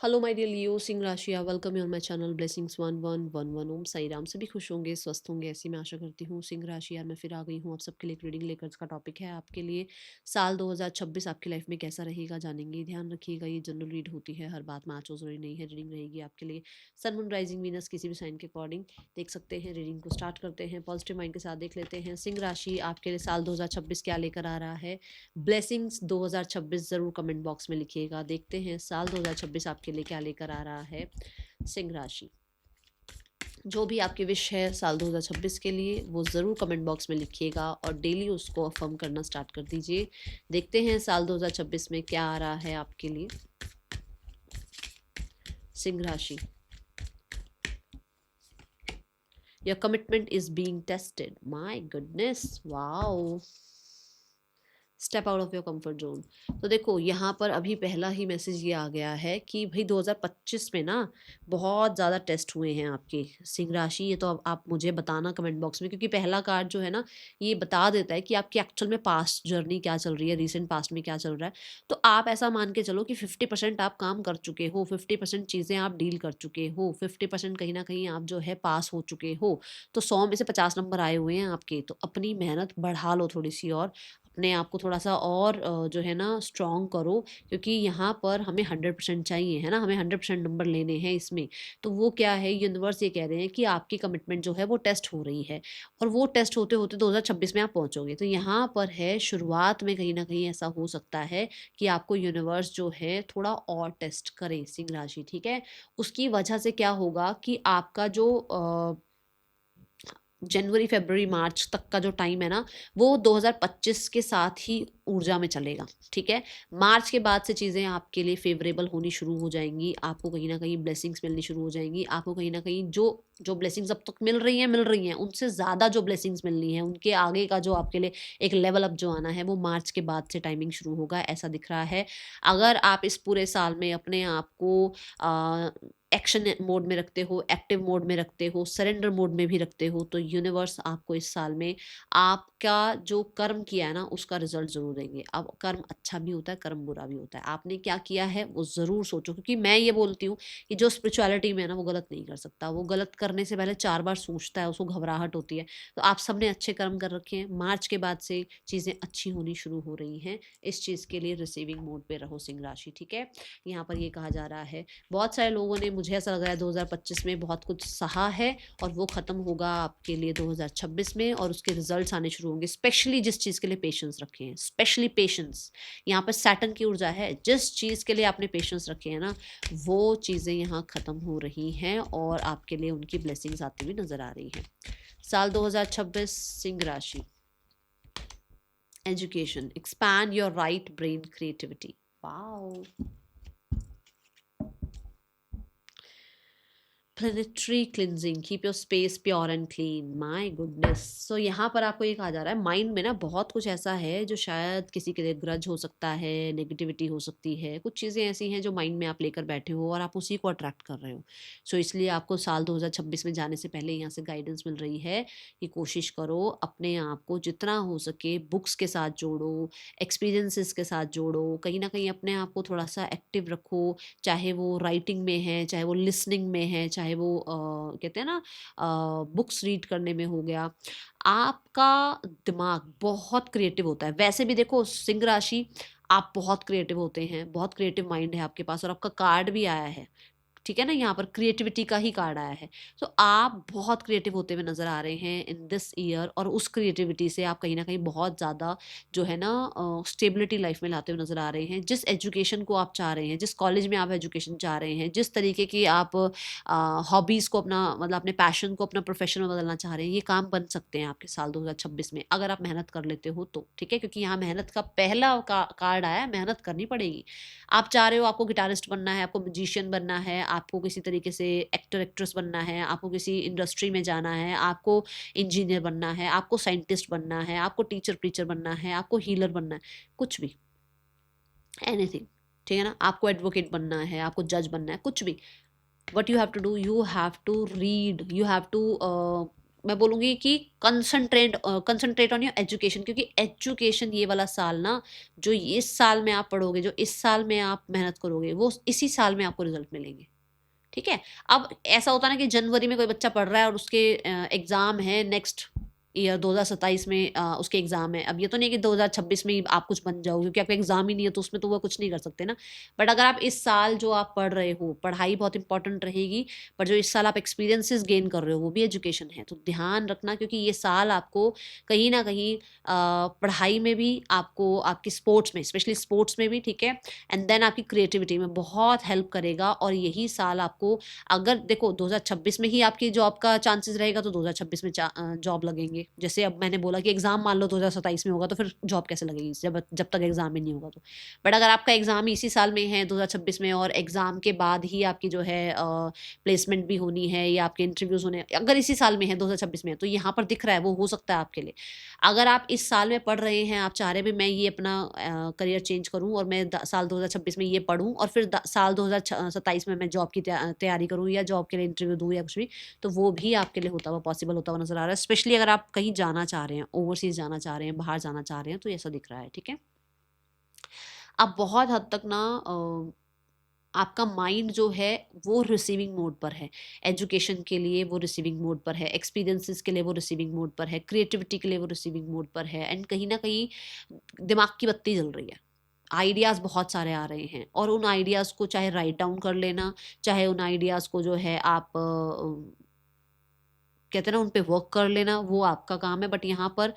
Hello my dear Leo सिंह राशिया, welcome you on my channel blessings 1111 Om Sai Ram. सभी खुश होंगे, स्वस्थ होंगे, ऐसी मैं आशा करती हूँ। सिंह राशि यार मैं फिर आ गई हूँ आप सबके लिए एक रीडिंग लेकर। इसका टॉपिक है आपके लिए साल 2026 आपकी लाइफ में कैसा रहेगा, जानेंगे। ध्यान रखिएगा ये जनरल रीड होती है, हर बात मैच हो जरूरी नहीं है। रीडिंग रहेगी आपके लिए सन मून राइजिंग वीनस किसी भी साइन के अकॉर्डिंग देख सकते हैं। रीडिंग को स्टार्ट करते हैं, पॉजिटिव माइंड के साथ देख लेते हैं सिंह राशि आपके लिए साल 2026 क्या लेकर आ रहा है। ब्लेसिंग्स 2026 ज़रूर कमेंट बॉक्स में लिखिएगा। देखते हैं साल 2026 आपके लिए क्या लेकर आ रहा है सिंह राशि। जो भी आपकी विश है साल 2026 के लिए वो ज़रूर कमेंट बॉक्स में लिखिएगा और डेली उसको अफर्म करना स्टार्ट कर दीजिए। देखते हैं साल 2026 में क्या आ रहा है आपके लिए सिंह राशि। Your commitment is being tested, my goodness, wow. Step out of your comfort zone. तो देखो यहाँ पर अभी पहला ही मैसेज ये आ गया है कि भाई 2025 में ना बहुत ज़्यादा टेस्ट हुए हैं आपके सिंह राशि। ये तो अब आप मुझे बताना कमेंट बॉक्स में, क्योंकि पहला कार्ड जो है ना ये बता देता है कि आपकी एक्चुअल में पास्ट जर्नी क्या चल रही है, रिसेंट पास्ट में क्या चल रहा है। तो आप ऐसा मान के चलो कि 50% आप काम कर चुके हो, 50% चीज़ें आप डील कर चुके हो, 50% कहीं ना कहीं आप जो है पास हो चुके हो। तो 100 में से 50 नंबर आए हुए हैं आपके। तो अपनी मेहनत बढ़ा लो थोड़ी सी और अपने आप को थोड़ा-सा और जो है ना स्ट्रॉन्ग करो, क्योंकि यहाँ पर हमें 100% चाहिए, है ना? हमें 100% नंबर लेने हैं इसमें। तो वो क्या है, यूनिवर्स ये कह रहे हैं कि आपकी कमिटमेंट जो है वो टेस्ट हो रही है और वो टेस्ट होते-होते 2026 में आप पहुँचोगे। तो यहाँ पर है शुरुआत में कहीं न कहीं ऐसा हो सकता है कि आपको यूनिवर्स जो है थोड़ा और टेस्ट करे सिंह राशि, ठीक है? उसकी वजह से क्या होगा कि आपका जो जनवरी, फ़रवरी, मार्च तक का जो टाइम है ना, वो 2025 के साथ ही ऊर्जा में चलेगा, ठीक है? मार्च के बाद से चीज़ें आपके लिए फ़ेवरेबल होनी शुरू हो जाएँगी, आपको कहीं न कहीं ब्लेसिंग्स मिलनी शुरू हो जाएँगी, आपको कहीं न कहीं जो ब्लेसिंग्स अब तक मिल रही हैं, उनसे ज़्यादा जो ब्लेसिंग्स मिलनी है, उनके आगे का जो आपके लिए एक लेवल अप जो आना है, वो मार्च के बाद से टाइमिंग शुरू होगा, ऐसा दिख रहा है। अगर आप इस पूरे साल में अपने आप को अ, एक्शन मोड में रखते हो, एक्टिव मोड में रखते हो, सरेंडर मोड में भी रखते हो, तो यूनिवर्स आपको इस साल में आपका जो कर्म किया है ना उसका रिजल्ट ज़रूर देंगे। अब कर्म अच्छा भी होता है, कर्म बुरा भी होता है। आपने क्या किया है वो ज़रूर सोचो, क्योंकि मैं ये बोलती हूँ कि जो स्पिरिचुअलिटी में है ना वो गलत नहीं कर सकता। वो गलत करने से पहले 4 बार सोचता है, उसको घबराहट होती है। तो आप सबने अच्छे कर्म कर रखे हैं। मार्च के बाद से चीज़ें अच्छी होनी शुरू हो रही हैं। इस चीज़ के लिए रिसीविंग मोड पे रहो सिंह राशि, ठीक है? यहाँ पर ये कहा जा रहा है। बहुत सारे लोगों ने, मुझे ऐसा लग रहा है 2025 में बहुत कुछ सहा है और वो ख़त्म होगा आपके लिए 2026 में और उसके रिजल्ट्स आने शुरू होंगे। स्पेशली जिस चीज़ के लिए पेशेंस रखे हैं, स्पेशली पेशेंस। यहाँ पर सैटर्न की ऊर्जा है। जिस चीज़ के लिए आपने पेशेंस रखे हैं ना वो चीज़ें यहाँ ख़त्म हो रही हैं और आपके लिए उनकी ब्लेसिंग्स आती हुई नज़र आ रही हैं। साल 2026 सिंह राशि। Education, expand your right brain creativity. Wow. Planetary cleansing, keep your space pure and clean, my goodness. So यहाँ पर आपको ये कहा जा रहा है माइंड में ना बहुत कुछ ऐसा है जो शायद किसी के लिए ग्रज हो सकता है, नेगेटिविटी हो सकती है, कुछ चीज़ें ऐसी हैं जो माइंड में आप लेकर बैठे हो और आप उसी को अट्रैक्ट कर रहे हो। सो इसलिए आपको साल 2026 में जाने से पहले यहाँ से गाइडेंस मिल रही है कि कोशिश करो अपने आप को जितना हो सके बुक्स के साथ जोड़ो, एक्सपीरियंसेस के साथ जोड़ो, कहीं ना कहीं अपने आप को थोड़ा सा एक्टिव रखो। चाहे वो राइटिंग में है, चाहे वो लिसनिंग में है, चाहे वो कहते हैं ना बुक्स रीड करने में हो गया। आपका दिमाग बहुत क्रिएटिव होता है। वैसे भी देखो सिंह राशि, आप बहुत क्रिएटिव होते हैं, बहुत क्रिएटिव माइंड है आपके पास और आपका कार्ड भी आया है, ठीक है ना? यहाँ पर क्रिएटिविटी का ही कार्ड आया है। तो आप बहुत क्रिएटिव होते हुए नज़र आ रहे हैं इन दिस ईयर और उस क्रिएटिविटी से आप कहीं न कहीं बहुत ज़्यादा जो है ना स्टेबिलिटी लाइफ़ में लाते हुए नज़र आ रहे हैं। जिस एजुकेशन को आप चाह रहे हैं, जिस कॉलेज में आप एजुकेशन चाह रहे हैं, जिस तरीके की आप हॉबीज़ को अपना मतलब अपने पैशन को अपना प्रोफ़ेशन में बदलना चाह रहे हैं, ये काम बन सकते हैं आपके साल 2026 में, अगर आप मेहनत कर लेते हो तो, ठीक है? क्योंकि यहाँ मेहनत का पहला का कार्ड आया है, मेहनत करनी पड़ेगी। आप चाह रहे हो आपको गिटारिस्ट बनना है, आपको म्यूजिशियन बनना है, आपको किसी तरीके से एक्टर एक्ट्रेस बनना है, आपको किसी इंडस्ट्री में जाना है, आपको इंजीनियर बनना है, आपको साइंटिस्ट बनना है, आपको टीचर प्रीचर बनना है, आपको हीलर बनना है, कुछ भी, एनीथिंग, ठीक है ना? आपको एडवोकेट बनना है, आपको जज बनना है, कुछ भी। What you have to do, you have to read, you have to मैं बोलूँगी कि कंसंट्रेट ऑन योर एजुकेशन, क्योंकि एजुकेशन ये वाला साल ना, जो इस साल में आप पढ़ोगे, जो इस साल में आप मेहनत करोगे, वो इसी साल में आपको रिजल्ट मिलेंगे। ठीक है। अब ऐसा होता है ना कि जनवरी में कोई बच्चा पढ़ रहा है और उसके एग्जाम है नेक्स्ट ईयर 2027 में, उसके एग्जाम है। अब ये तो नहीं कि 2026 में ही आप कुछ बन जाओ, क्योंकि आपका एग्जाम ही नहीं है तो उसमें तो वो कुछ नहीं कर सकते ना। बट अगर आप इस साल जो आप पढ़ रहे हो, पढ़ाई बहुत इंपॉर्टेंट रहेगी, पर जो इस साल आप एक्सपीरियंसेस गेन कर रहे हो वो भी एजुकेशन है, तो ध्यान रखना, क्योंकि ये साल आपको कहीं ना कहीं पढ़ाई में भी, आपको आपकी स्पोर्ट्स में, स्पेशली स्पोर्ट्स में भी, ठीक है, एंड देन आपकी क्रिएटिविटी में बहुत हेल्प करेगा। और यही साल आपको, अगर देखो 2026 में ही आपकी जॉब का चांसेस रहेगा तो 2026 में जॉब लगेंगे। जैसे अब मैंने बोला कि एग्जाम मान लो 2027 में होगा, तो फिर जॉब कैसे लगेगी जब जब तक एग्जाम ही नहीं होगा तो। बट अगर आपका एग्जाम इसी साल में है 2026 में, और एग्जाम के बाद ही आपकी जो है प्लेसमेंट भी होनी है या आपके इंटरव्यूज होने, अगर इसी साल में है 2026 में, तो यहाँ पर दिख रहा है वो हो सकता है आपके लिए। अगर आप इस साल में पढ़ रहे हैं, आप चाह रहे हैं मैं ये अपना करियर चेंज करूं और मैं साल 2026 में ये पढ़ूं और फिर साल 2027 में मैं जॉब की तैयारी करूं या जॉब के लिए इंटरव्यू दूं या कुछ भी, तो वो भी आपके लिए होता हुआ, पॉसिबल होता हुआ नजर आ रहा है। स्पेशली अगर आप कहीं जाना चाह रहे हैं, ओवरसीज जाना चाह रहे हैं, बाहर जाना चाह रहे हैं, तो ऐसा दिख रहा है। ठीक है। अब बहुत हद तक ना आपका माइंड जो है वो रिसीविंग मोड पर है। एजुकेशन के लिए वो रिसीविंग मोड पर है, एक्सपीरियंसेस के लिए वो रिसीविंग मोड पर है, क्रिएटिविटी के लिए वो रिसीविंग मोड पर है, एंड कहीं ना कहीं दिमाग की बत्ती जल रही है। आइडियाज़ बहुत सारे आ रहे हैं, और उन आइडियाज़ को चाहे राइट डाउन कर लेना, चाहे उन आइडियाज़ को जो है आप कहते हैं ना उन पे वर्क कर लेना, वो आपका काम है। बट यहाँ पर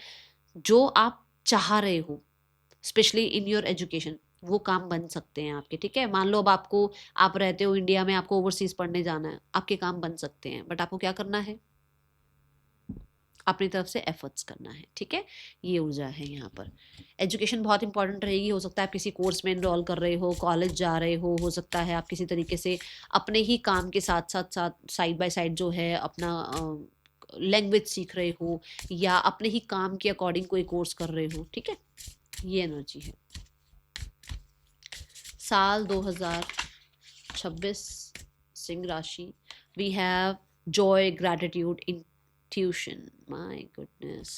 जो आप चाह रहे हो, स्पेशली इन योर एजुकेशन, वो काम बन सकते हैं आपके। ठीक है। मान लो अब आपको, आप रहते हो इंडिया में, आपको ओवरसीज पढ़ने जाना है, आपके काम बन सकते हैं, बट आपको क्या करना है, अपनी तरफ से एफर्ट्स करना है। ठीक है। ये ऊर्जा है यहाँ पर। एजुकेशन बहुत इंपॉर्टेंट रहेगी। हो सकता है आप किसी कोर्स में इनरोल कर रहे हो, कॉलेज जा रहे हो सकता है आप किसी तरीके से अपने ही काम के साथ साथ साथ साइड बाय साइड जो है अपना लैंग्वेज सीख रहे हो, या अपने ही काम के अकॉर्डिंग कोई कोर्स कर रहे हो। ठीक है। ये एनर्जी है साल 2026 सिंह राशि। We have joy, gratitude, intuition. My goodness,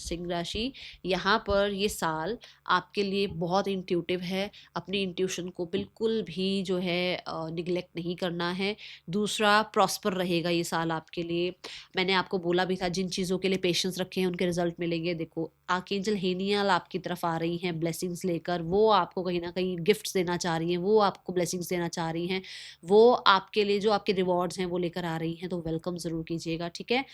सिंह राशि, यहाँ पर ये साल आपके लिए बहुत इंट्यूटिव है। अपनी इंट्यूशन को बिल्कुल भी जो है निगलेक्ट नहीं करना है। दूसरा, प्रॉस्पर रहेगा ये साल आपके लिए। मैंने आपको बोला भी था, जिन चीज़ों के लिए पेशेंस रखे हैं उनके रिजल्ट मिलेंगे। देखो आर्कएंजल हेनियल आपकी तरफ आ रही हैं ब्लेसिंग्स लेकर, वो आपको कहीं ना कहीं गिफ्ट्स देना चाह रही हैं, वो आपको ब्लेसिंग्स देना चाह रही हैं, वो आपके लिए जो आपके रिवॉर्ड्स हैं वो लेकर आ रही हैं, तो वेलकम ज़रूर कीजिएगा। ठीक है।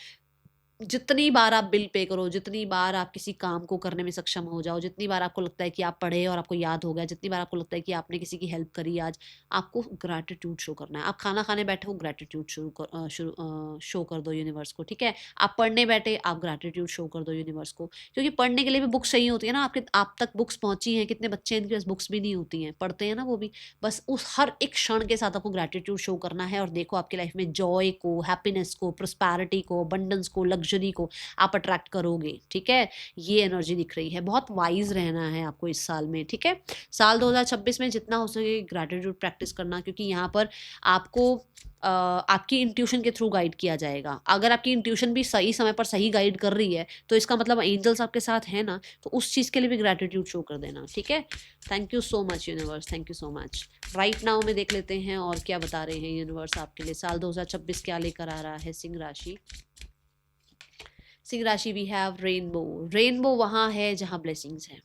जितनी बार आप बिल पे करो, जितनी बार आप किसी काम को करने में सक्षम हो जाओ, जितनी बार आपको लगता है कि आप पढ़े और आपको याद हो गया, जितनी बार आपको लगता है कि आपने किसी की हेल्प करी आज, आपको ग्रैटिट्यूड शो करना है। आप खाना खाने बैठे हो, ग्रैटिट्यूड शो कर दो यूनिवर्स को। ठीक है। आप पढ़ने बैठे, आप ग्रैटिट्यूड शो कर दो यूनिवर्स को, क्योंकि पढ़ने के लिए भी बुक्स चाहिए होती है ना। आपके आप तक बुक्स पहुंची हैं, कितने बच्चे हैं इनके पास बुक्स भी नहीं होती हैं, पढ़ते हैं ना वो भी। बस उस हर एक क्षण के साथ आपको ग्रैटिट्यूड शो करना है, और देखो आपकी लाइफ में जॉय को, हैप्पीनेस को, प्रोस्पैरिटी को, अबंडेंस को, लग्जरी को आप अट्रैक्ट करोगे। ठीक है। ये एनर्जी दिख रही है। बहुत वाइज रहना है आपको इस साल में। ठीक है। साल 2026 में जितना हो सके ग्रैटिट्यूड प्रैक्टिस करना, क्योंकि यहाँ पर आपको आपकी इंट्यूशन के थ्रू गाइड किया जाएगा। अगर आपकी इंट्यूशन भी सही समय पर सही गाइड कर रही है, तो इसका मतलब एंजल्स आपके साथ है ना, तो उस चीज़ के लिए भी ग्रैटिट्यूड शो कर देना। ठीक है। Thank you so much universe, thank you so much. Right now में देख लेते हैं और क्या बता रहे हैं यूनिवर्स आपके लिए साल 2026 क्या लेकर आ रहा है सिंह राशि। सिंह राशि, वी हैव रेनबो। रेनबो वहाँ है जहाँ ब्लेसिंग्स है।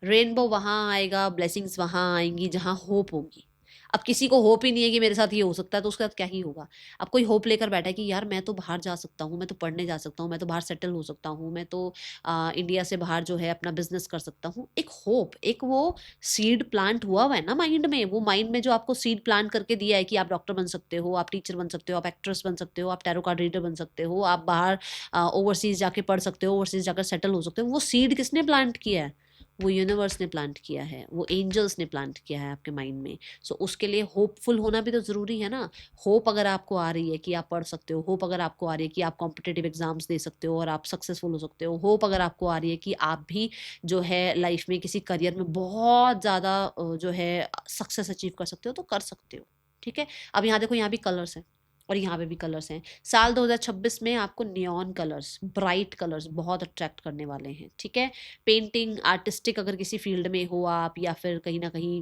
रेनबो वहाँ आएगा, ब्लेसिंग्स वहाँ आएंगी जहाँ होप होगी। अब किसी को होप ही नहीं है कि मेरे साथ ये हो सकता है, तो उसके साथ क्या ही होगा। अब कोई होप लेकर बैठा है कि यार मैं तो बाहर जा सकता हूँ, मैं तो पढ़ने जा सकता हूँ, मैं तो बाहर सेटल हो सकता हूँ, मैं तो इंडिया से बाहर जो है अपना बिजनेस कर सकता हूँ। एक होप, एक वो सीड प्लांट हुआ है ना माइंड में, वो माइंड में जो आपको सीड प्लांट करके दिया है कि आप डॉक्टर बन सकते हो, आप टीचर बन सकते हो, आप एक्ट्रेस बन सकते हो, आप टैरो कार्ड रीडर बन सकते हो, आप बाहर ओवरसीज जाके पढ़ सकते हो, ओवरसीज जाकर सेटल हो सकते हो। वो सीड किसने प्लांट किया है? वो यूनिवर्स ने प्लांट किया है, वो एंजल्स ने प्लांट किया है आपके माइंड में। सो उसके लिए होपफुल होना भी तो ज़रूरी है ना। होप अगर आपको आ रही है कि आप पढ़ सकते हो, होप अगर आपको आ रही है कि आप कॉम्पिटेटिव एग्जाम्स दे सकते हो और आप सक्सेसफुल हो सकते हो, होप अगर आपको आ रही है कि आप भी जो है लाइफ में किसी करियर में बहुत ज़्यादा जो है सक्सेस अचीव कर सकते हो, तो कर सकते हो। ठीक है। अब यहाँ देखो, यहाँ भी कलर्स हैं। और यहाँ पे भी कलर्स हैं। साल 2026 में आपको नियॉन कलर्स, ब्राइट कलर्स बहुत अट्रैक्ट करने वाले हैं, ठीक है। पेंटिंग, आर्टिस्टिक अगर किसी फील्ड में हो आप, या फिर कहीं ना कहीं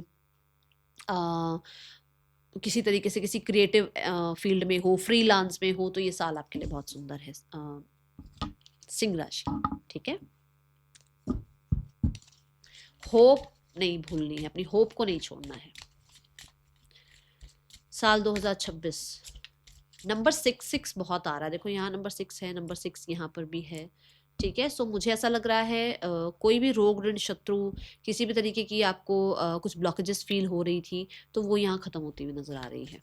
किसी तरीके से किसी क्रिएटिव फील्ड में हो, फ्रीलांस में हो, तो ये साल आपके लिए बहुत सुंदर है सिंह राशि, ठीक है। होप नहीं भूलनी है, अपनी होप को नहीं छोड़ना है। साल 2026 नंबर 6 बहुत आ रहा है, देखो यहाँ नंबर 6 है, नंबर 6 यहाँ पर भी है, ठीक है। सो मुझे ऐसा लग रहा है कोई भी रोग ऋण शत्रु, किसी भी तरीके की आपको कुछ ब्लॉकेजेस फील हो रही थी, तो वो यहाँ खत्म होती हुई नजर आ रही है।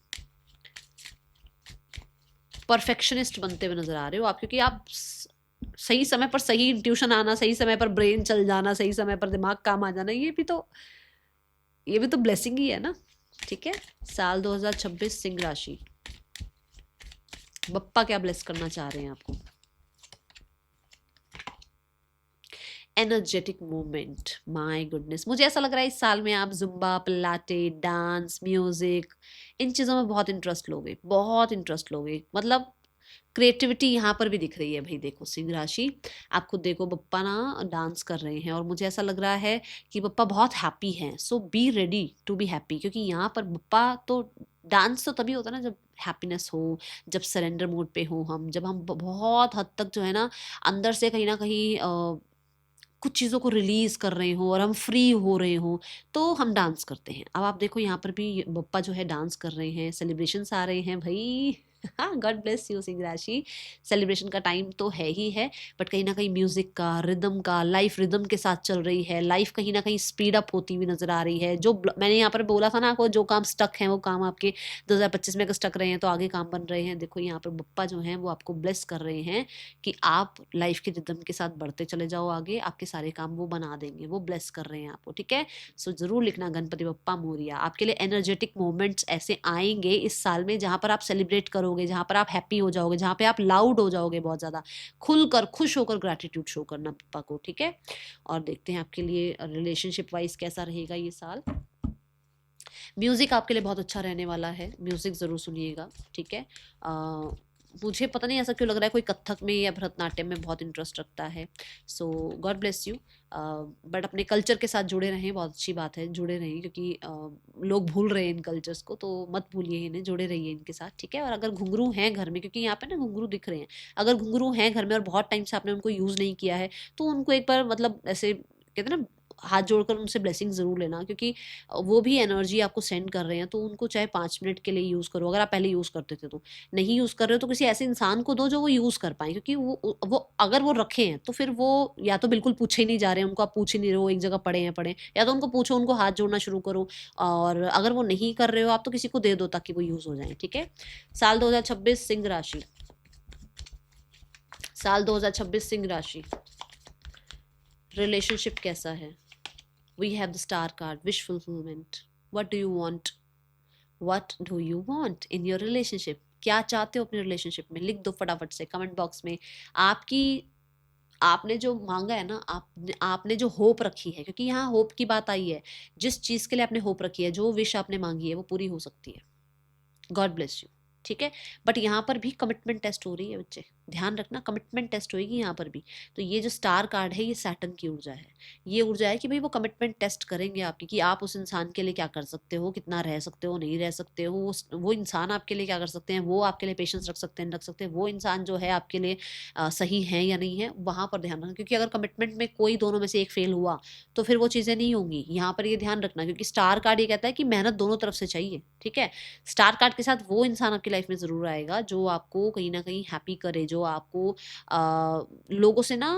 परफेक्शनिस्ट बनते हुए नजर आ रहे हो आप, क्योंकि आप सही समय पर सही इंट्यूशन आना, सही समय पर ब्रेन चल जाना, सही समय पर दिमाग काम आ जाना, ये भी तो ब्लेसिंग ही है ना, ठीक है। साल 2026 सिंह राशि, बप्पा क्या ब्लेस करना चाह रहे हैं आपको? एनर्जेटिक मूवमेंट, माय गुडनेस, मुझे ऐसा लग रहा है इस साल में आप जुम्बा, पिलाटे, डांस, म्यूजिक, इन चीज़ों में बहुत इंटरेस्ट लोगे, बहुत इंटरेस्ट लोगे। मतलब क्रिएटिविटी यहाँ पर भी दिख रही है भाई। देखो सिंह राशि, आप खुद देखो, बप्पा ना डांस कर रहे हैं और मुझे ऐसा लग रहा है कि बप्पा बहुत हैप्पी हैं। So be ready to be happy, क्योंकि यहाँ पर बप्पा तो डांस तो तभी होता है ना जब हैप्पीनेस हो, जब सरेंडर मोड पे हो हम, जब हम बहुत हद तक जो है ना अंदर से कहीं ना कहीं कुछ चीज़ों को रिलीज कर रहे हो और हम फ्री हो रहे हो, तो हम डांस करते हैं। अब आप देखो यहाँ पर भी बप्पा जो है डांस कर रहे हैं, सेलिब्रेशंस आ रहे हैं भाई। हाँ, गॉड ब्लेस यू सिंह राशि, सेलिब्रेशन का टाइम तो है ही है, बट कहीं ना कहीं म्यूजिक का, रिदम का, लाइफ रिदम के साथ चल रही है, लाइफ कहीं ना कहीं स्पीड अप होती हुई नजर आ रही है। जो मैंने यहाँ पर बोला था ना आपको, जो काम स्टक है वो काम आपके 2025 में अगर स्टक रहे हैं तो आगे काम बन रहे हैं। देखो यहाँ पर बप्पा जो है वो आपको ब्लेस कर रहे हैं कि आप लाइफ के रिदम के साथ बढ़ते चले जाओ आगे, आपके सारे काम वो बना देंगे, वो ब्लेस कर रहे हैं आपको, ठीक है। सो जरूर लिखना गणपति बप्पा मोरिया। आपके लिए एनर्जेटिक मोमेंट्स ऐसे आएंगे इस साल में जहां पर आप सेलिब्रेट करोगे, जहां पर आप हैप्पी हो जाओगे, जहां पे आप लाउड हो जाओगे, बहुत ज्यादा खुलकर खुश होकर ग्रेटिट्यूड शो करना पप्पा को, ठीक है। और देखते हैं आपके लिए रिलेशनशिप वाइज कैसा रहेगा ये साल। म्यूजिक आपके लिए बहुत अच्छा रहने वाला है, म्यूजिक जरूर सुनिएगा, ठीक है। मुझे पता नहीं ऐसा क्यों लग रहा है कोई कथक में या भरतनाट्यम में बहुत इंटरेस्ट रखता है। सो गॉड ब्लेस यू। बट अपने कल्चर के साथ जुड़े रहें, बहुत अच्छी बात है, जुड़े रहें, क्योंकि लोग भूल रहे हैं इन कल्चर्स को, तो मत भूलिए इन्हें, जुड़े रहिए इनके साथ, ठीक है। और अगर घुंघरू हैं घर में, क्योंकि यहाँ पे ना घुंघरू दिख रहे हैं, अगर घुंघरू हैं घर में और बहुत टाइम से आपने उनको यूज़ नहीं किया है, तो उनको एक बार मतलब ऐसे कहते हैं ना, हाथ जोड़कर उनसे ब्लेसिंग जरूर लेना, क्योंकि वो भी एनर्जी आपको सेंड कर रहे हैं, तो उनको चाहे 5 मिनट के लिए यूज़ करो, अगर आप पहले यूज़ करते थे तो, नहीं यूज़ कर रहे हो तो किसी ऐसे इंसान को दो जो वो यूज़ कर पाए, क्योंकि वो अगर वो रखे हैं तो फिर वो या तो बिल्कुल पूछे ही नहीं जा रहे हैं, उनको आप पूछ ही नहीं रहे हो, एक जगह पड़े हैं पड़े, या तो उनको पूछो, उनको हाथ जोड़ना शुरू करो। और अगर वो नहीं कर रहे हो आप, तो किसी को दे दो ताकि वो यूज़ हो जाए, ठीक है। साल 2026 सिंह राशि, साल 2026 सिंह राशि, रिलेशनशिप कैसा है? We have the star card, wish fulfillment. What do you want? What do you want in your relationship? क्या चाहते हो अपने रिलेशनशिप में? लिख दो फटाफट से कमेंट बॉक्स में। आपकी आपने जो मांगा है ना, आपने जो होप रखी है, क्योंकि यहाँ होप की बात आई है, जिस चीज के लिए आपने होप रखी है, जो विश आपने मांगी है, वो पूरी हो सकती है। गॉड ब्लेस यू, ठीक है। बट यहाँ पर भी कमिटमेंट टेस्ट हो रही है बच्चे, ध्यान रखना, कमिटमेंट टेस्ट होगी यहाँ पर भी। तो ये जो स्टार कार्ड है, ये सैटर्न की ऊर्जा है, ये ऊर्जा है कि भाई वो कमिटमेंट टेस्ट करेंगे आपकी, कि आप उस इंसान के लिए क्या कर सकते हो, कितना रह सकते हो, नहीं रह सकते हो, वो इंसान आपके लिए क्या कर सकते हैं, वो आपके लिए पेशेंस रख सकते हैं, रख सकते हैं, वो इंसान जो है आपके लिए सही है या नहीं है, वहां पर ध्यान रखना। क्योंकि अगर कमिटमेंट में कोई दोनों में से एक फेल हुआ, तो फिर वो चीज़ें नहीं होंगी, यहाँ पर ये ध्यान रखना। क्योंकि स्टार कार्ड ये कहता है कि मेहनत दोनों तरफ से चाहिए, ठीक है। स्टार कार्ड के साथ वो इंसान आपकी लाइफ में ज़रूर आएगा जो आपको कहीं ना कहीं हैप्पी करे, जो आपको लोगों से ना,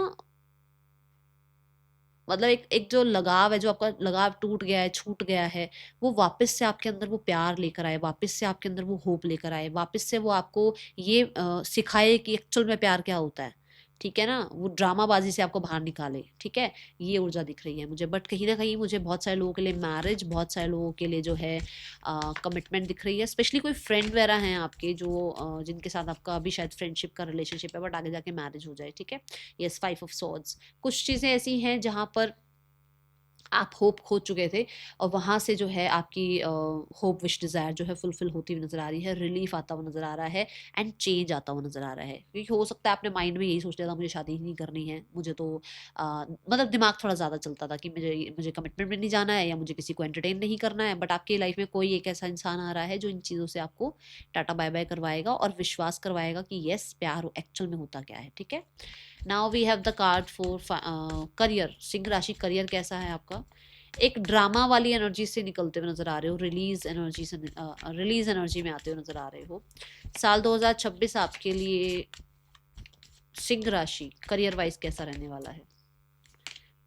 मतलब एक एक जो लगाव है, जो आपका लगाव टूट गया है, छूट गया है, वो वापस से आपके अंदर वो प्यार लेकर आए, वापस से आपके अंदर वो होप लेकर आए, वापस से वो आपको ये सिखाए कि एक्चुअल में प्यार क्या होता है, ठीक है ना। वो ड्रामाबाजी से आपको बाहर निकाले, ठीक है। ये ऊर्जा दिख रही है मुझे। बट कहीं ना कहीं मुझे बहुत सारे लोगों के लिए मैरिज, बहुत सारे लोगों के लिए जो है कमिटमेंट दिख रही है। स्पेशली कोई फ्रेंड वगैरह हैं आपके जो जिनके साथ आपका अभी शायद फ्रेंडशिप का रिलेशनशिप है, बट आगे जाके मैरिज हो जाए, ठीक है। Yes, 5 of swords. कुछ चीज़ें ऐसी हैं जहाँ पर आप होप खो चुके थे और वहाँ से जो है आपकी होप विश डिज़ायर जो है फुलफिल होती हुई नज़र आ रही है, रिलीफ आता हुआ नज़र आ रहा है एंड चेंज आता हुआ नज़र आ रहा है। क्योंकि हो सकता है आपने माइंड में यही सोच लिया था मुझे शादी ही नहीं करनी है, मुझे तो मतलब दिमाग थोड़ा ज़्यादा चलता था कि मुझे मुझे कमिटमेंट में नहीं जाना है या मुझे किसी को एंटरटेन नहीं करना है, बट आपकी लाइफ में कोई एक ऐसा इंसान आ रहा है जो इन चीज़ों से आपको टाटा बाय बाय करवाएगा और विश्वास करवाएगा कि येस प्यार एक्चुअल में होता क्या है। ठीक है, now we have the card for career. सिंह राशि करियर कैसा है आपका? एक ड्रामा वाली एनर्जी से निकलते हुए नजर आ रहे हो, रिलीज एनर्जी में आते हुए नजर आ रहे हो। साल 2026 आपके लिए सिंह राशि करियर वाइज कैसा रहने वाला है?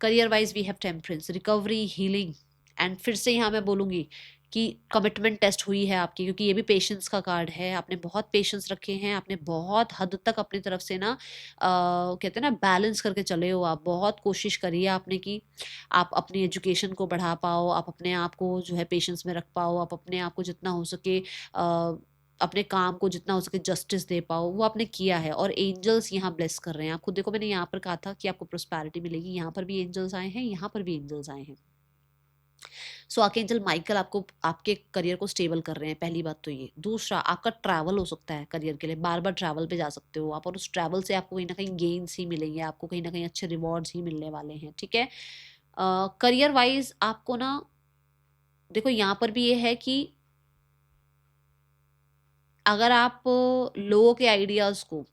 Career wise we have temperance, recovery, healing and फिर से यहाँ मैं बोलूँगी कि कमिटमेंट टेस्ट हुई है आपकी, क्योंकि ये भी पेशेंस का कार्ड है। आपने बहुत पेशेंस रखे हैं, आपने बहुत हद तक अपनी तरफ से ना कहते हैं ना बैलेंस करके चले हो, आप बहुत कोशिश करी है आपने कि आप अपनी एजुकेशन को बढ़ा पाओ, आप अपने आप को जो है पेशेंस में रख पाओ, आप अपने आप को जितना हो सके अपने काम को जितना हो सके जस्टिस दे पाओ, वो आपने किया है और एंजल्स यहाँ ब्लेस कर रहे हैं। आप खुद देखो, मैंने यहाँ पर कहा था कि आपको प्रोस्पैरिटी मिलेगी, यहाँ पर भी एंजल्स आए हैं, यहाँ पर भी एंजल्स आए हैं। सो आर्कएंजल माइकल आपको आपके करियर को स्टेबल कर रहे हैं, पहली बात तो ये। दूसरा, आपका ट्रैवल हो सकता है करियर के लिए, बार बार ट्रैवल पे जा सकते हो आप और उस ट्रैवल से आपको कहीं ना कहीं गेन्स ही मिलेंगे, आपको कहीं ना कहीं अच्छे रिवॉर्ड्स ही मिलने वाले हैं। ठीक है, करियर वाइज आपको ना देखो यहाँ पर भी ये है कि अगर आप लोगों के आइडियाज़ को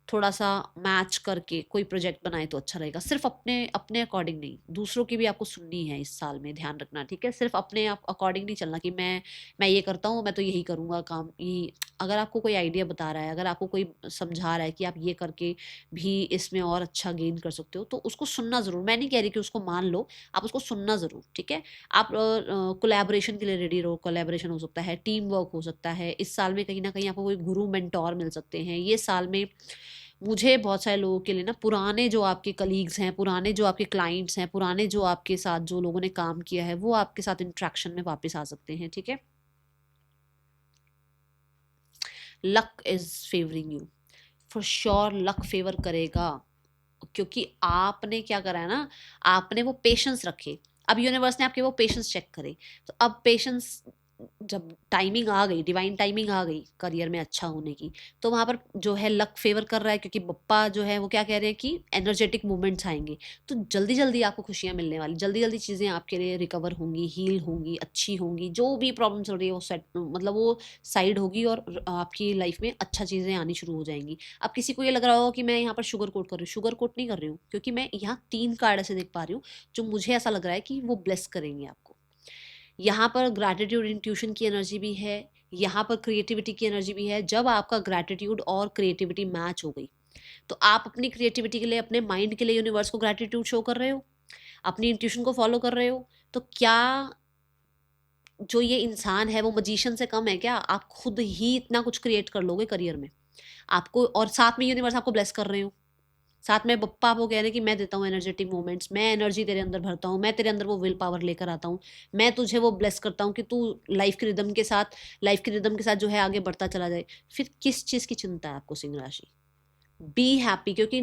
थोड़ा सा मैच करके कोई प्रोजेक्ट बनाए तो अच्छा रहेगा। सिर्फ अपने अपने अकॉर्डिंग नहीं, दूसरों की भी आपको सुननी है इस साल में, ध्यान रखना। ठीक है, सिर्फ अपने आप अकॉर्डिंग नहीं चलना कि मैं ये करता हूँ, मैं तो यही करूँगा काम यही। अगर आपको कोई आइडिया बता रहा है, अगर आपको कोई समझा रहा है कि आप ये करके भी इसमें और अच्छा गेन कर सकते हो, तो उसको सुनना ज़रूर। मैं नहीं कह रही कि उसको मान लो, आप उसको सुनना ज़रूर। ठीक है, आप कोलैबोरेशन के लिए रेडी रहो। कोलैबोरेशन हो सकता है, टीम वर्क हो सकता है। इस साल में कहीं ना कहीं आपको कोई गुरु मेंटोर मिल सकते हैं। ये साल में मुझे बहुत सारे लोगों के लिए ना पुराने जो आपके कलीग्स हैं, पुराने जो आपके क्लाइंट्स हैं, पुराने जो आपके साथ जो लोगों ने काम किया है, वो आपके साथ इंट्रैक्शन में वापस आ सकते हैं। ठीक है, luck is favouring you, for sure luck favour करेगा, क्योंकि आपने क्या करा है ना, आपने वो पेशेंस रखे। अब यूनिवर्स ने आपके वो पेशेंस चेक करे, तो अब पेशेंस जब टाइमिंग आ गई, डिवाइन टाइमिंग आ गई करियर में अच्छा होने की, तो वहां पर जो है लक फेवर कर रहा है, क्योंकि बप्पा जो है वो क्या कह रहे हैं कि एनर्जेटिक मूवमेंट्स आएंगे। तो जल्दी जल्दी आपको खुशियां मिलने वाली, जल्दी जल्दी चीज़ें आपके लिए रिकवर होंगी, हील होंगी, अच्छी होंगी। जो भी प्रॉब्लम चल रही है वो सेट, मतलब वो साइड होगी और आपकी लाइफ में अच्छा चीज़ें आनी शुरू हो जाएंगी। अब किसी को ये लग रहा होगा कि मैं यहाँ पर शुगर कोट कर रही हूँ, शुगर कोट नहीं कर रही हूँ, क्योंकि मैं यहाँ 3 कार्ड ऐसे देख पा रही हूँ जो मुझे ऐसा लग रहा है कि वो ब्लेस करेंगे आपको। यहाँ पर ग्रैटिट्यूड इंट्यूशन की एनर्जी भी है, यहाँ पर क्रिएटिविटी की एनर्जी भी है। जब आपका ग्रैटिट्यूड और क्रिएटिविटी मैच हो गई, तो आप अपनी क्रिएटिविटी के लिए, अपने माइंड के लिए यूनिवर्स को ग्रैटिट्यूड शो कर रहे हो, अपनी इंट्यूशन को फॉलो कर रहे हो। तो क्या जो ये इंसान है वो मजिशियन से कम है क्या? आप खुद ही इतना कुछ क्रिएट कर लोगे करियर में आपको, और साथ में यूनिवर्स आपको ब्लेस कर रहे हो। साथ में पप्पा आपको कह रहे हैं कि मैं देता हूँ एनर्जेटिक मोमेंट्स, मैं एनर्जी तेरे अंदर भरता हूँ, मैं तेरे अंदर वो विल पावर लेकर आता हूँ, मैं तुझे वो ब्लेस करता हूँ कि तू लाइफ के रिदम के साथ जो है आगे बढ़ता चला जाए। फिर किस चीज़ की चिंता है आपको सिंह राशि? बी हैप्पी, क्योंकि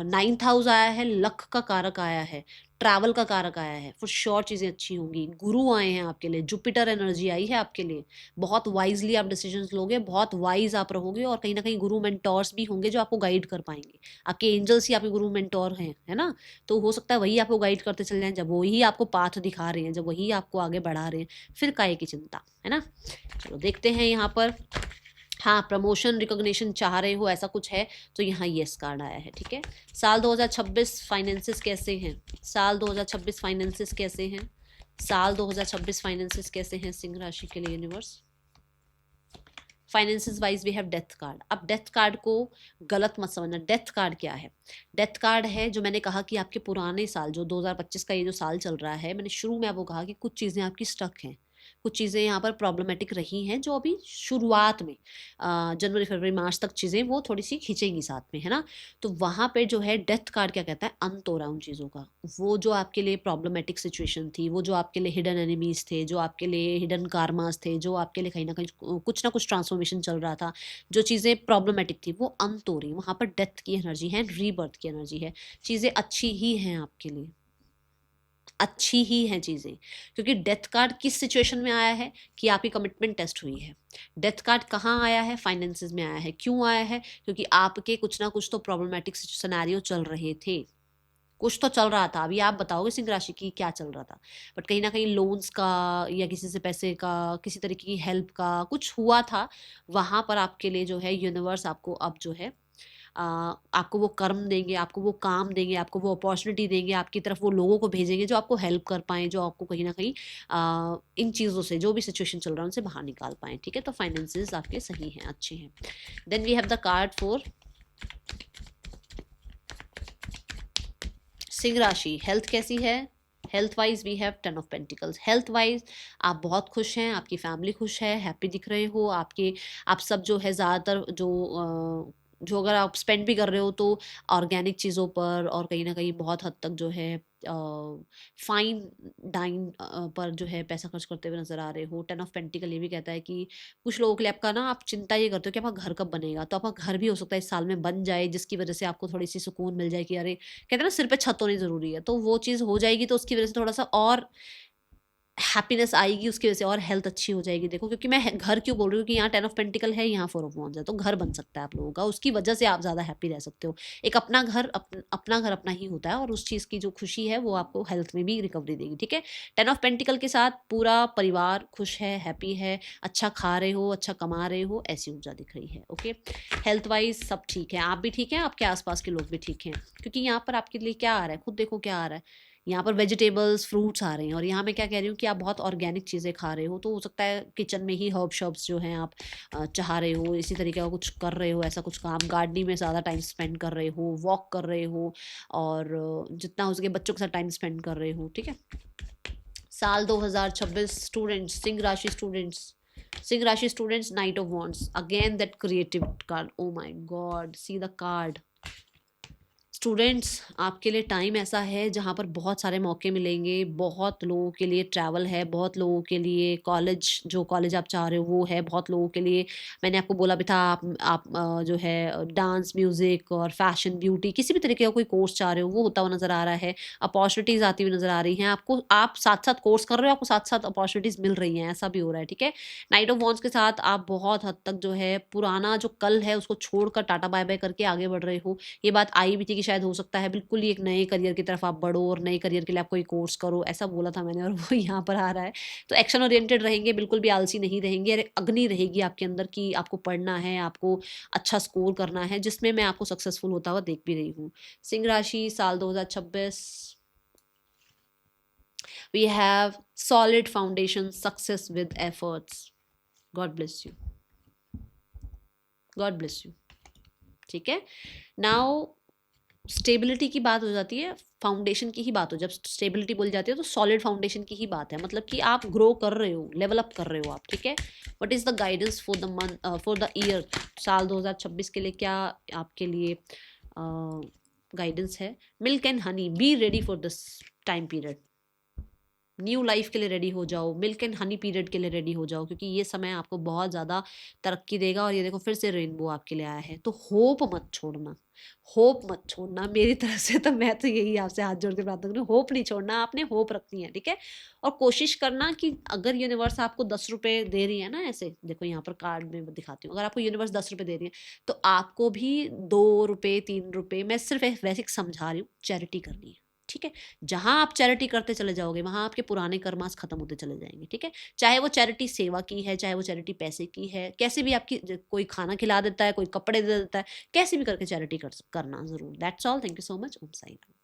9th हाउस आया है, लक का कारक आया है, ट्रैवल का कारक आया है, फॉर श्योर चीज़ें अच्छी होंगी। गुरु आए हैं आपके लिए, जुपिटर एनर्जी आई है आपके लिए। बहुत वाइजली आप डिसीजंस लोगे, बहुत वाइज आप रहोगे, और कहीं ना कहीं गुरु मेंटोर्स भी होंगे जो आपको गाइड कर पाएंगे। आपके एंजल्स ही आपके गुरु मेंटोर हैं, है ना? तो हो सकता है वही आपको गाइड करते चल जाएं, जब वही आपको पाथ दिखा रहे हैं, जब वही आपको आगे बढ़ा रहे हैं, फिर काहे की चिंता, है ना? चलो देखते हैं यहाँ पर। हाँ, प्रमोशन रिकॉग्निशन चाह रहे हो, ऐसा कुछ है तो यहाँ येस कार्ड आया है। ठीक है, साल 2026 फाइनेंसेस कैसे हैं? साल 2026 फाइनेंसेस कैसे हैं? साल 2026 फाइनेंसेस कैसे हैं सिंह राशि के लिए universe? Finances wise we have death card. अब डेथ कार्ड को गलत मत समझना। डेथ कार्ड क्या है? डेथ कार्ड है, जो मैंने कहा कि आपके पुराने साल, जो 2025 का ये जो साल चल रहा है, मैंने शुरू में आपको कहा कि कुछ चीज़ें आपकी स्टक हैं, कुछ चीज़ें यहाँ पर प्रॉब्लमेटिक रही हैं, जो अभी शुरुआत में जनवरी फरवरी मार्च तक चीज़ें वो थोड़ी सी खींचेंगी साथ में, है ना? तो वहाँ पे जो है डेथ कार्ड क्या कहता है, अंत हो रहा है उन चीज़ों का। वो जो आपके लिए प्रॉब्लमेटिक सिचुएशन थी, वो जो आपके लिए हिडन एनिमीज थे, जो आपके लिए हिडन कार्मास थे, जो आपके लिए कहीं ना कहीं कुछ ना कुछ ट्रांसफॉर्मेशन चल रहा था, जो चीज़ें प्रॉब्लमेटिक थी, वो अंत हो रही। वहाँ पर डेथ की एनर्जी है, रीबर्थ की एनर्जी है। चीज़ें अच्छी ही हैं आपके लिए। अच्छी ही हैं चीज़ें, क्योंकि डेथ कार्ड किस सिचुएशन में आया है कि आपकी कमिटमेंट टेस्ट हुई है। डेथ कार्ड कहाँ आया है? फाइनेंसेस में आया है। क्यों आया है? क्योंकि आपके कुछ ना कुछ तो प्रॉब्लमैटिक सिनेरियो चल रहे थे, कुछ तो चल रहा था। अभी आप बताओगे सिंह राशि की क्या चल रहा था, बट कहीं ना कहीं लोन्स का या किसी से पैसे का, किसी तरीके की हेल्प का कुछ हुआ था। वहां पर आपके लिए जो है यूनिवर्स आपको अब जो है आपको वो कर्म देंगे, आपको वो काम देंगे, आपको वो अपॉर्चुनिटी देंगे, आपकी तरफ वो लोगों को भेजेंगे जो आपको हेल्प कर पाएँ, जो आपको कहीं न कहीं इन चीज़ों से, जो भी सिचुएशन चल रहा है उनसे बाहर निकाल पाएँ, ठीक है? तो फाइनेंसेस आपके सही हैं, अच्छे हैं। Then we have the card for सिंह राशि। हेल्थ कैसी है? Health wise we have 10 of pentacles. Health wise आप बहुत खुश हैं, आपकी फैमिली खुश है, हैप्पी दिख रहे हो, आपके आप सब जो है ज़्यादातर जो अगर आप स्पेंड भी कर रहे हो तो ऑर्गेनिक चीज़ों पर, और कहीं ना कहीं बहुत हद तक जो है फाइन डाइन पर जो है पैसा खर्च करते हुए नजर आ रहे हो। 10 ऑफ पेंटिकल ये भी कहता है कि कुछ लोगों के लिए आपका ना, आप चिंता ये करते हो कि आपका घर कब बनेगा, तो आपका घर भी हो सकता है इस साल में बन जाए, जिसकी वजह से आपको थोड़ी सी सुकून मिल जाए कि अरे, कहते हैं ना सिर पे छत होनी ज़रूरी है, तो वो चीज़ हो जाएगी, तो उसकी वजह से थोड़ा-सा और हैप्पीनेस आएगी, उसकी वजह से और हेल्थ अच्छी हो जाएगी। देखो, क्योंकि मैं घर क्यों बोल रही हूँ कि यहाँ 10 ऑफ पेंटिकल है, यहाँ 4 ऑफ वांड्स है, तो घर बन सकता है आप लोगों का, उसकी वजह से आप ज़्यादा हैप्पी रह सकते हो। एक अपना घर अपना घर अपना ही होता है, और उस चीज़ की जो खुशी है वो आपको हेल्थ में भी रिकवरी देगी, ठीक है? 10 ऑफ पेंटिकल के साथ पूरा परिवार खुश है, हैप्पी है, अच्छा खा रहे हो, अच्छा कमा रहे हो, ऐसी ऊर्जा दिख रही है। ओके, हेल्थ वाइज सब ठीक है, आप भी ठीक हैं, आपके आसपास के लोग भी ठीक हैं, क्योंकि यहाँ पर आपके लिए क्या आ रहा है, खुद देखो क्या आ रहा है। यहाँ पर वेजिटेबल्स, फ्रूट्स आ रहे हैं, और यहाँ मैं क्या कह रही हूँ कि आप बहुत ऑर्गेनिक चीज़ें खा रहे हो, तो हो सकता है किचन में ही हर्ब शर्ब्स जो हैं आप चाह रहे हो, इसी तरीके का कुछ कर रहे हो, ऐसा कुछ काम, गार्डनिंग में ज़्यादा टाइम स्पेंड कर रहे हो, वॉक कर रहे हो, और जितना हो सके बच्चों के साथ टाइम स्पेंड कर रहे हो, ठीक है? साल 2026 स्टूडेंट्स, सिंह राशि students, knight of wands, again that creative card, oh my god, see the card. Students, आपके लिए टाइम ऐसा है जहाँ पर बहुत सारे मौके मिलेंगे, बहुत लोगों के लिए ट्रैवल है, बहुत लोगों के लिए जो कॉलेज आप चाह रहे हो वो है, बहुत लोगों के लिए मैंने आपको बोला भी था, आप जो है डांस, म्यूज़िक और फैशन, ब्यूटी, किसी भी तरीके का कोई कोर्स चाह रहे हो वो होता हुआ नज़र आ रहा है। अपॉर्चुनिटीज़ आती हुई नज़र आ रही हैं आपको, आप साथ साथ कोर्स कर रहे हो, आपको साथ साथ अपॉर्चुनिटीज़ मिल रही हैं, ऐसा भी हो रहा है, ठीक है? नाइट ऑफ वॉन्ड्स के साथ आप बहुत हद तक जो है पुराना जो कल है उसको छोड़कर टाटा बाय बाय करके आगे बढ़ रहे हो। ये बात आई भी थी कि शायद हो सकता है बिल्कुल ही एक नए करियर की तरफ आप बढ़ो, और नए करियर के लिए आप कोई कोर्स करो, ऐसा बोला था मैंने, और वो यहाँ पर आ रहा है। तो एक्शन ओरिएंटेड रहेंगे, बिल्कुल भी आलसी नहीं रहेंगे, अरे अग्नि रहेगी आपके अंदर कि आपको पढ़ना है, आपको अच्छा स्कोर करना है, जिसमें मैं आपको सक्सेसफुल होता हुआ देख भी रही हूँ। सिंह राशि, साल 2026 we have solid foundation, success with efforts. God bless you, God bless you, ठीक है? नाउ स्टेबिलिटी की बात हो जाती है, फाउंडेशन की ही बात हो, जब स्टेबिलिटी बोली जाती है तो सॉलिड फाउंडेशन की ही बात है, मतलब कि आप ग्रो कर रहे हो, लेवल अप कर रहे हो आप, ठीक है? What is the guidance for the month, for the year, साल 2026 के लिए क्या आपके लिए गाइडेंस है? Milk and honey, be ready for this time period, new life के लिए रेडी हो जाओ, मिल्क एंड हनी पीरियड के लिए रेडी हो जाओ, क्योंकि ये समय आपको बहुत ज़्यादा तरक्की देगा, और ये देखो फिर से रेनबो आपके लिए आया है, तो होप मत छोड़ना, होप मत छोड़ना मेरी तरफ से, तो मैं तो यही आपसे हाथ जोड़ के प्रार्थना करूँ, होप नहीं छोड़ना, आपने होप रखनी है, ठीक है? और कोशिश करना कि अगर यूनिवर्स आपको 10 रुपये दे रही है ना, ऐसे देखो यहाँ पर कार्ड में दिखाती हूँ, अगर आपको यूनिवर्स 10 रुपये दे रही है, तो आपको भी 2 रुपये, 3 रुपये, मैं सिर्फ वैसे समझा रही हूँ, चैरिटी करनी है, ठीक है? जहां आप चैरिटी करते चले जाओगे वहां आपके पुराने कर्मास खत्म होते चले जाएंगे, ठीक है? चाहे वो चैरिटी सेवा की है, चाहे वो चैरिटी पैसे की है, कैसे भी आपकी, कोई खाना खिला देता है, कोई कपड़े दे देता है, कैसे भी करके चैरिटी करना जरूर। That's all, thank you so much, Om Sai Ram.